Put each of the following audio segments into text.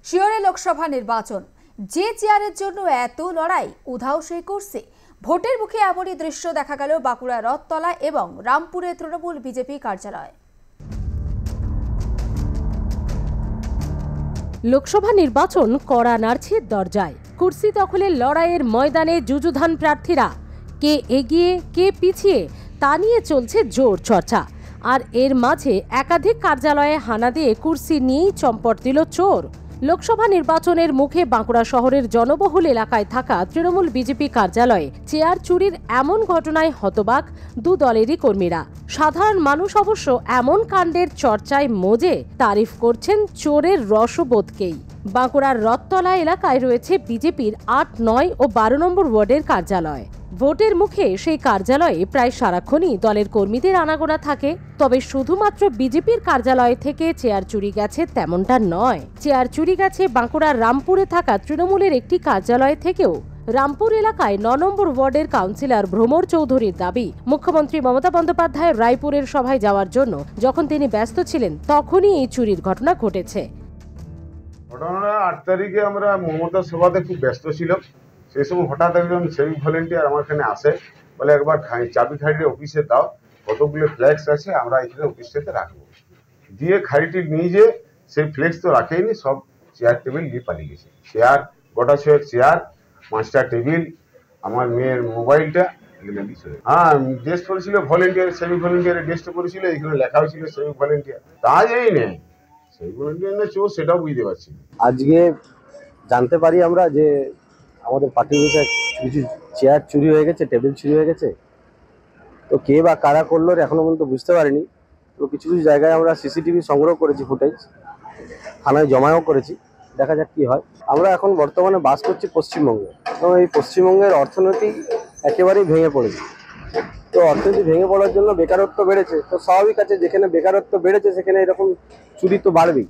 শিয়রে লোকসভা নির্বাচন, যে চেয়ারের জন্য এত লড়াই উধাও সেই কুর্সি। ভোটের মুখে এমনই দৃশ্য দেখা গেল বাঁকুড়া রথতলা এবং রামপুরে তৃণমূল বিজেপি কার্যালয়। লোকসভা নির্বাচন কড়া নাড়ছে দরজায়। কুর্সি দখলের লড়াইয়ের ময়দানে যুযুধান প্রার্থীরা। কে এগিয়ে কে পিছিয়ে তা নিয়ে চলছে জোর চর্চা। আর এর মাঝে একাধিক কার্যালয়ে হানা দিয়ে কুর্সি নিয়েই চম্পট দিল চোর। লোকসভা নির্বাচনের মুখে বাঁকুড়া শহরের জনবহুল এলাকায় থাকা তৃণমূল বিজেপি কার্যালয়ে চেয়ার চুরির এমন ঘটনায় হতবাক দু দলেরই কর্মীরা। সাধারণ মানুষ অবশ্য এমন কাণ্ডের চর্চায় মজে তারিফ করছেন চোরের রসবোধকেই। বাঁকুড়ার রথতলা এলাকায় রয়েছে বিজেপির ৮, ৯ ও ১২ নম্বর ওয়ার্ডের কার্যালয়। ভোটের মুখে সেই কার্যালয়ে প্রায় সারাক্ষণই দলের কর্মীদের আনাগোনা থাকে। তবে শুধুমাত্র বিজেপির কার্যালয় থেকে চেয়ার চুরি গেছে তেমনটা নয়। চেয়ার চুরি গেছে বাঁকুড়ার রামপুরে থাকা তৃণমূলের একটি কার্যালয় থেকেও। রামপুর এলাকায় ৯ নম্বর ওয়ার্ডের কাউন্সিলর ভ্রমর চৌধুরীর দাবি, মুখ্যমন্ত্রী মমতা বন্দ্যোপাধ্যায় রায়পুরের সভায় যাওয়ার জন্য যখন তিনি ব্যস্ত ছিলেন তখনই এই চুরির ঘটনা ঘটেছে। ঘটনা ৮ তারিখে আমরা মমতার সভাতে খুব ব্যস্ত ছিলাম। সেই সময় হঠাৎ একজন সিভিক ভলেন্টিয়ার আমার এখানে আসে, বলে একবার চাবি খাড়িটি অফিসে দাও, কতগুলো ফ্ল্যাক্স আছে আমরা এখানে অফিসটাতে রাখবো। দিয়ে খাড়িটি নিয়ে যে সেই ফ্ল্যাক্স তো রাখেনি, সব চেয়ার টেবিল নিয়ে পালিয়ে গেছে। চেয়ার গোটা ৬ চেয়ার, ৫টা টেবিল, আমার মেয়ের মোবাইলটা এগুলো নিয়ে চলে। হ্যাঁ, ড্রেস করেছিল ভলেন্টিয়ার, সিভিক ভলেন্টিয়ারের ড্রেসটা করেছিল, এখানে লেখা হয়েছিল সিভিক ভলেন্টিয়ার। তা যেই নেই সিভিক ভলেন্টিয়ার না চোর সেটাও বুঝতে পারছি। আজকে জানতে পারি আমরা যে আমাদের পার্টি অফিসে কিছু চেয়ার চুরি হয়ে গেছে, টেবিল চুরি হয়ে গেছে। তো কে বা কারা করলো এখনো পর্যন্ত বুঝতে পারিনি। তো কিছু কিছু জায়গায় আমরা সিসিটিভি সংগ্রহ করেছি, ফুটেজ থানায় জমাও করেছি, দেখা যাক কি হয়। আমরা এখন বর্তমানে বাস করছি পশ্চিমবঙ্গে, এবং এই পশ্চিমবঙ্গের অর্থনীতি একেবারেই ভেঙে পড়েছে। তো অর্থনীতি ভেঙে পড়ার জন্য বেকারত্ব বেড়েছে। তো স্বাভাবিক আছে, যেখানে বেকারত্ব বেড়েছে সেখানে এরকম চুরি তো বাড়বেই।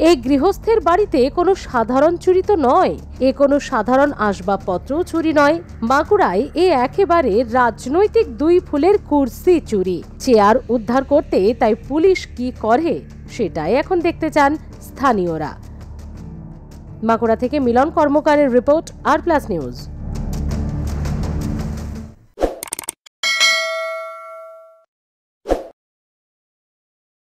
এই গৃহস্থের বাড়িতে কোনো সাধারণ চুরি তো নয়, এ কোনো সাধারণ আসবাবপত্রও চুরি নয়। বাঁকুড়ায় এ একেবারে রাজনৈতিক দুই ফুলের কুর্সি চুরি। চেয়ার উদ্ধার করতে তাই পুলিশ কি করে সেটাই এখন দেখতে চান স্থানীয়রা। বাঁকুড়া থেকে মিলন কর্মকারের রিপোর্ট, আর প্লাস নিউজ।